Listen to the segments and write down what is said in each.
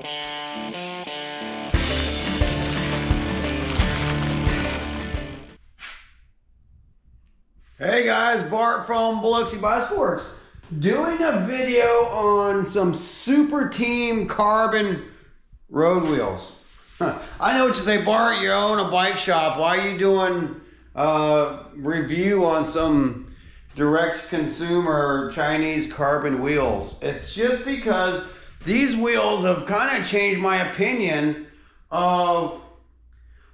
Hey guys, Bart from Biloxi Bicycle Works, doing a video on some Superteam Carbon Road Wheels. I know what you say, Bart, you own a bike shop. Why are you doing a review on some direct consumer Chinese carbon wheels? It's just because these wheels have kind of changed my opinion of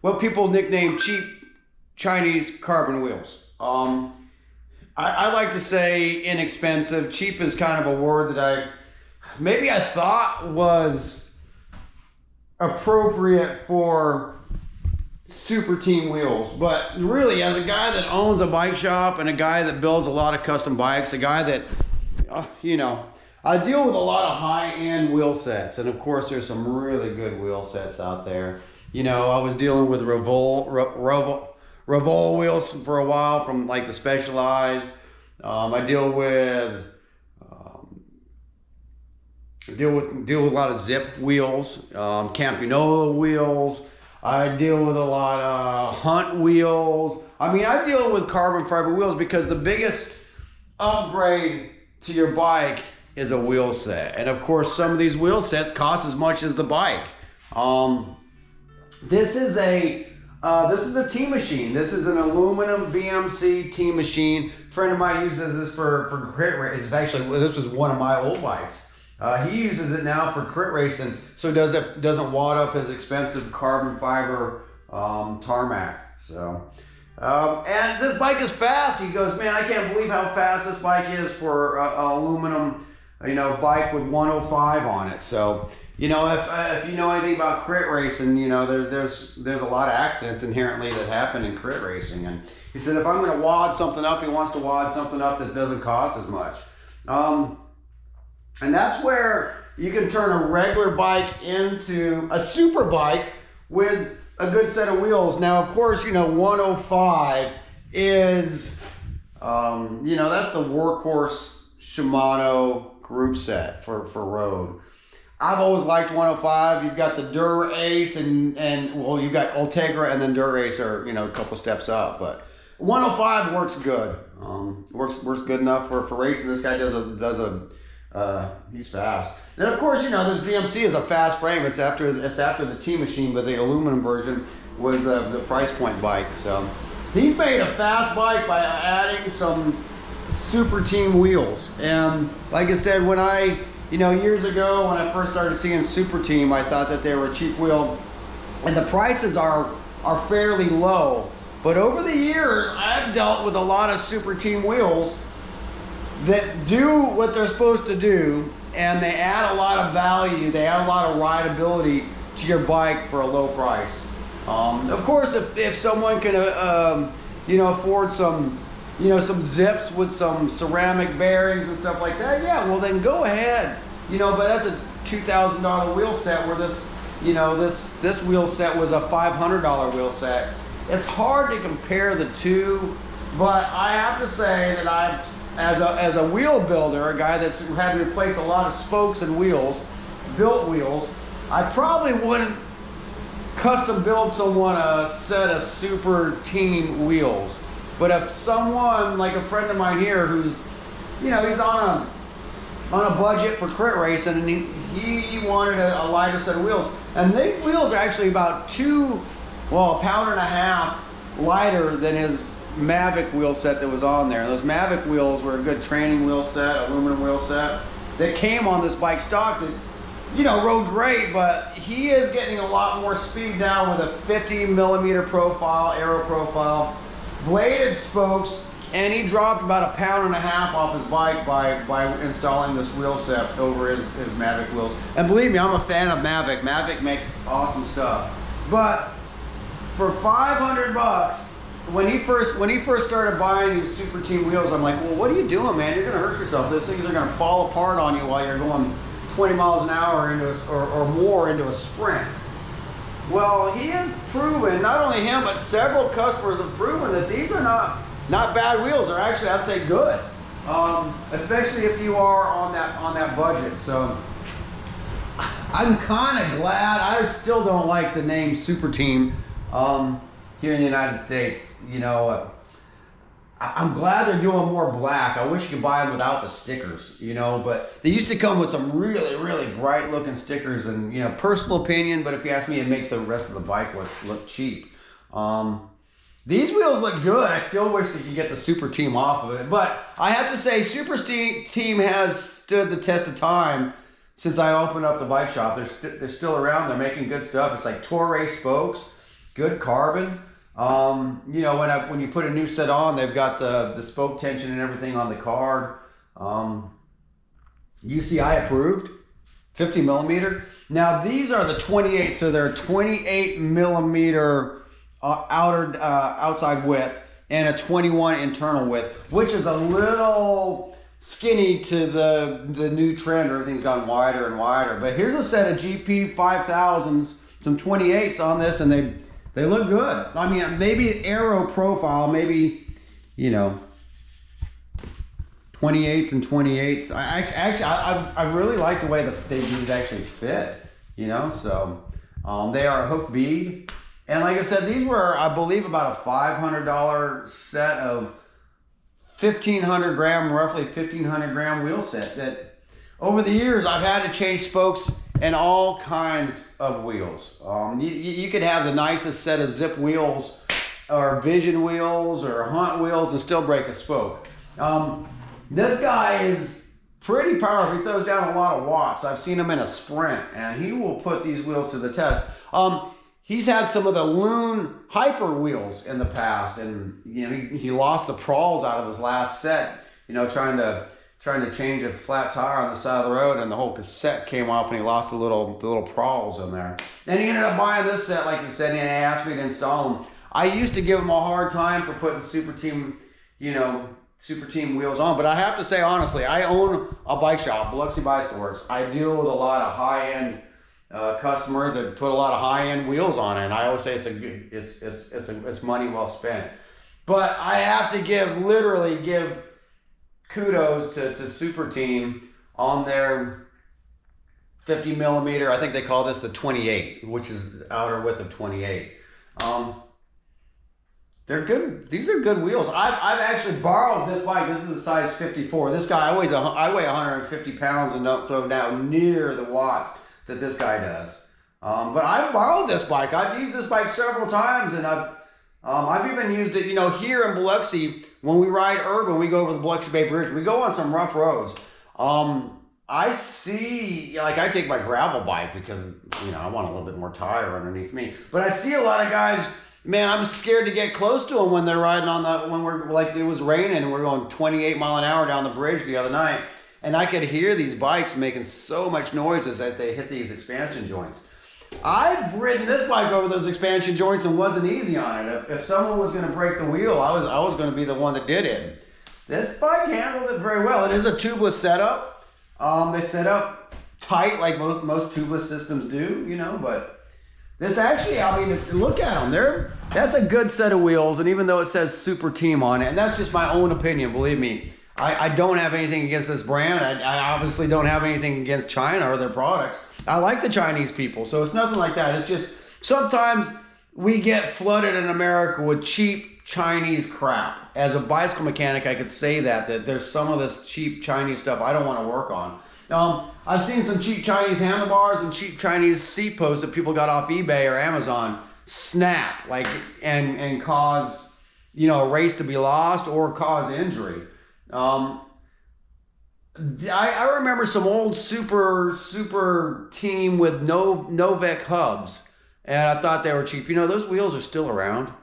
what people nickname cheap Chinese carbon wheels. I like to say inexpensive. Cheap is kind of a word that I thought was appropriate for Superteam Wheels, but really, as a guy that owns a bike shop and a guy that builds a lot of custom bikes, a guy that I deal with a lot of high-end wheel sets, and of course there's some really good wheel sets out there. I was dealing with Revol wheels for a while from like the Specialized. I deal with a lot of Zip wheels, Campinola wheels. I deal with a lot of Hunt wheels. I mean, I deal with carbon fiber wheels because the biggest upgrade to your bike is a wheel set, and of course some of these wheel sets cost as much as the bike. This is a Teammachine. This is an aluminum BMC Teammachine. A friend of mine uses this for crit race. This was one of my old bikes. He uses it now for crit racing, so doesn't wad up his expensive carbon fiber tarmac. So, and this bike is fast. He goes, man, I can't believe how fast this bike is for an aluminum, bike with 105 on it. So. If you know anything about crit racing, there's a lot of accidents inherently that happen in crit racing. And he said, if I'm going to wad something up, he wants to wad something up that doesn't cost as much. And that's where you can turn a regular bike into a super bike with a good set of wheels. Now, of course, 105 is, that's the workhorse Shimano group set for road. I've always liked 105. You've got the Dura-Ace and you've got Ultegra, and then Dura-Ace are, a couple steps up. But 105 works good. Works good enough for racing. This guy he's fast. And of course, this BMC is a fast frame. It's after the Teammachine, but the aluminum version was the price point bike. So he's made a fast bike by adding some Superteam wheels. And like I said, years ago when I first started seeing Superteam, I thought that they were a cheap wheel, and the prices are fairly low. But over the years, I've dealt with a lot of Superteam wheels that do what they're supposed to do, and they add a lot of value, they add a lot of rideability to your bike for a low price. Of course, if someone can afford some zips with some ceramic bearings and stuff like that, yeah, well then go ahead. But that's a $2,000 wheel set, where this wheel set was a $500 wheel set. It's hard to compare the two, but I have to say that as a wheel builder, a guy that's had to replace a lot of spokes and built wheels, I probably wouldn't custom build someone a set of Superteam wheels. But if someone, like a friend of mine here, who's, he's on a budget for crit racing, and he wanted a lighter set of wheels. And these wheels are actually about a pound and a half lighter than his Mavic wheel set that was on there. And those Mavic wheels were a good training wheel set, aluminum wheel set, that came on this bike stock that, rode great, but he is getting a lot more speed now with a 50mm profile, aero profile, bladed spokes, and he dropped about a pound and a half off his bike by installing this wheel set over his Mavic wheels. And believe me, I'm a fan of Mavic. Mavic makes awesome stuff. But for $500, when he first started buying these Superteam wheels, I'm like, well, what are you doing, man? You're gonna hurt yourself. Those things are gonna fall apart on you while you're going 20 miles an hour or more into a sprint. Well, he has proven, not only him, but several customers have proven that these are not bad wheels. They're actually, I'd say, good, especially if you are on that budget. So I'm kind of glad. I still don't like the name Superteam here in the United States. You know, I'm glad they're doing more black. I wish you could buy them without the stickers, you know, but they used to come with some really, really bright looking stickers, and, you know, personal opinion, but if you ask me, it'd make the rest of the bike look cheap. These wheels look good. I still wish they could get the Superteam off of it, but I have to say Superteam has stood the test of time since I opened up the bike shop. They're still around. They're making good stuff. It's like Torre spokes, good carbon. You know, when you put a new set on, they've got the spoke tension and everything on the card. UCI approved, 50 millimeter. Now these are the 28, so they're 28 millimeter outside width and a 21 internal width, which is a little skinny to the new trend. Everything's gone wider and wider. But here's a set of GP 5000s, some 28s on this, and they look good. I mean, maybe aero profile, maybe, you know, 28s and 28s. I really like the way these actually fit, you know. So they are a hook bead. And like I said, these were, I believe, about a $500 set of 1,500 gram, roughly 1,500 gram wheel set that over the years I've had to change spokes and all kinds of wheels. You could have the nicest set of zip wheels or vision wheels or hunt wheels and still break a spoke. This guy is pretty powerful. He throws down a lot of watts. I've seen him in a sprint, and he will put these wheels to the test. He's had some of the Loon Hyper wheels in the past, and you know he lost the prawls out of his last set. You know, trying to change a flat tire on the side of the road, and the whole cassette came off, and he lost the little prawls in there. And he ended up buying this set, like he said, and he asked me to install them. I used to give him a hard time for putting Superteam wheels on, but I have to say honestly, I own a bike shop, Biloxi Bicycle Works. I deal with a lot of high-end customers that put a lot of high-end wheels on it, and I always say it's money well spent. But I have to literally give kudos to Superteam on their 50 millimeter. I think they call this the 28, which is outer width of 28. They're good. These are good wheels. I've actually borrowed this bike. This is a size 54. This guy, I weigh 150 pounds and don't throw down near the watts that this guy does. But I've borrowed this bike. I've used this bike several times, and I've even used it, you know, here in Biloxi. When we ride urban, we go over the Biloxi Bay Bridge. We go on some rough roads. I see, like, I take my gravel bike because, you know, I want a little bit more tire underneath me. But I see a lot of guys, man, I'm scared to get close to them when they're riding when we're, like, it was raining and we're going 28 mile an hour down the bridge the other night. And I could hear these bikes making so much noises that they hit these expansion joints. I've ridden this bike over those expansion joints and wasn't easy on it. If someone was going to break the wheel, I was going to be the one that did it. This bike handled it very well. It is a tubeless setup. They set up tight like most tubeless systems do, you know, but this actually, I mean, look at them. That's a good set of wheels, and even though it says Superteam on it, and that's just my own opinion, believe me, I don't have anything against this brand. I obviously don't have anything against China or their products. I like the Chinese people, so it's nothing like that. It's just sometimes we get flooded in America with cheap Chinese crap. As a bicycle mechanic, I could say that there's some of this cheap Chinese stuff I don't want to work on. I've seen some cheap Chinese handlebars and cheap Chinese seat posts that people got off eBay or Amazon snap, like, and cause, you know, a race to be lost or cause injury. I remember some old Superteam with Novec hubs, and I thought they were cheap. You know, those wheels are still around.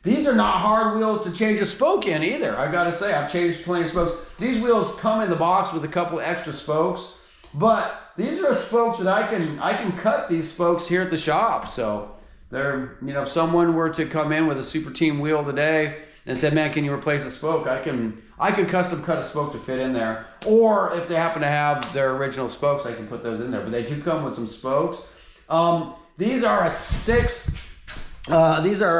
These are not hard wheels to change a spoke in either. I've got to say, I've changed plenty of spokes. These wheels come in the box with a couple extra spokes, but these are spokes that I can cut these spokes here at the shop. So they're, you know, if someone were to come in with a Superteam wheel today and said, man, can you replace a spoke? I can custom cut a spoke to fit in there. Or if they happen to have their original spokes, I can put those in there. But they do come with some spokes. These are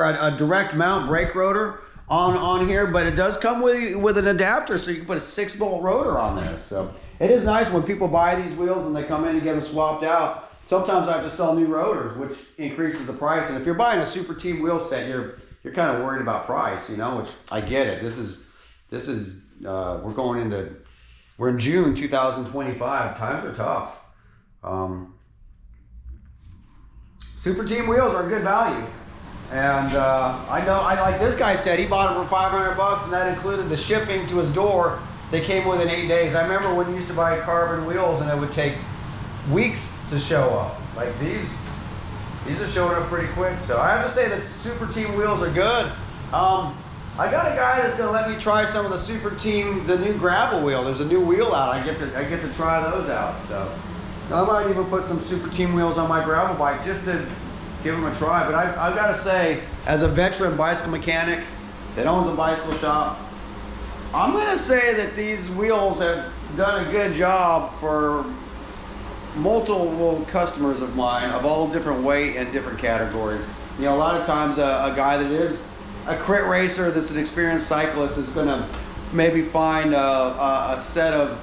a direct mount brake rotor on here, but it does come with an adapter, so you can put a 6-bolt rotor on there. So, it is nice when people buy these wheels and they come in and get them swapped out. Sometimes I have to sell new rotors, which increases the price. And if you're buying a Superteam wheel set, you're kind of worried about price, you know, which I get it. We're in June 2025. Times are tough. Superteam wheels are a good value. And I like this guy said, he bought them for $500 and that included the shipping to his door. They came within 8 days. I remember when you used to buy carbon wheels and it would take weeks to show up. Like these are showing up pretty quick. So I have to say that Superteam wheels are good. I got a guy that's gonna let me try some of the Superteam, the new gravel wheel. There's a new wheel out. I get to try those out. So I might even put some Superteam wheels on my gravel bike just to give them a try. But I've got to say, as a veteran bicycle mechanic that owns a bicycle shop, I'm going to say that these wheels have done a good job for multiple customers of mine of all different weight and different categories. You know, a lot of times a guy that is a crit racer that's an experienced cyclist is going to maybe find a set of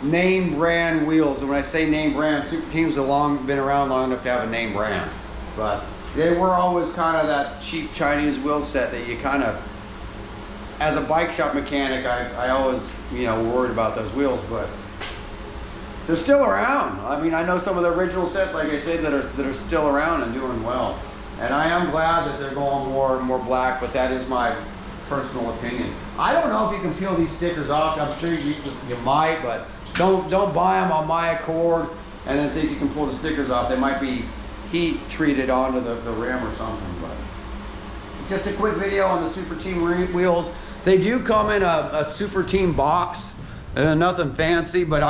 name brand wheels. And when I say name brand, Superteams have been around long enough to have a name brand. But they were always kind of that cheap Chinese wheel set that you kind of, as a bike shop mechanic, I always, you know, worried about those wheels, but they're still around. I mean, I know some of the original sets, like I said, that are still around and doing well. And I am glad that they're going more and more black, but that is my personal opinion. I don't know if you can peel these stickers off. I'm sure you might, but don't buy them on my accord and then think you can pull the stickers off. They might be heat treated onto the rim or something. But just a quick video on the Superteam wheels. They do come in a Superteam box, nothing fancy, but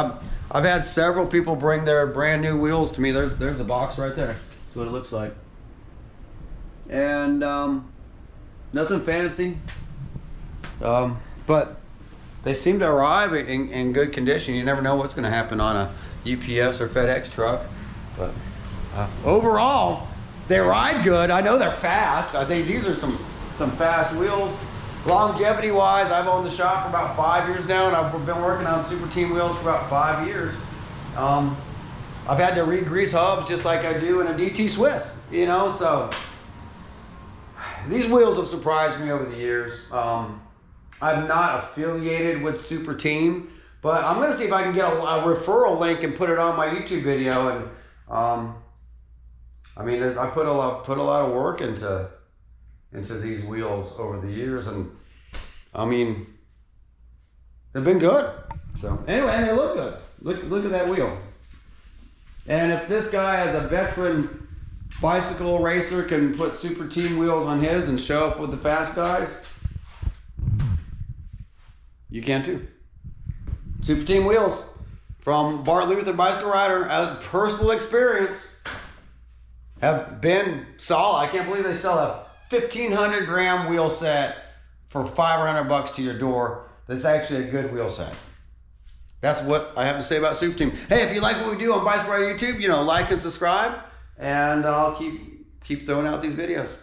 I've had several people bring their brand new wheels to me. There's the box right there. That's what it looks like. And nothing fancy, but they seem to arrive in good condition. You never know what's going to happen on a UPS or FedEx truck, but overall they ride good. I know they're fast. I think these are some fast wheels. Longevity wise, I've owned the shop for about 5 years now, and I've been working on Superteam wheels for about 5 years. I've had to re-grease hubs just like I do in a DT Swiss, you know, so these wheels have surprised me over the years. I'm not affiliated with Superteam, but I'm gonna see if I can get a referral link and put it on my YouTube video. And I mean, I put a lot of work into these wheels over the years, and I mean, they've been good. So anyway, they look good. Look at that wheel. And if this guy, as a veteran bicycle racer, can put Superteam wheels on his and show up with the fast guys, you can too. Superteam wheels from Bart Luther, bicycle rider, out of personal experience, have been solid. I can't believe they sell a 1,500 gram wheel set for $500 to your door. That's actually a good wheel set. That's what I have to say about Superteam. Hey, if you like what we do on Bicycle Rider YouTube, you know, like and subscribe, and I'll keep throwing out these videos.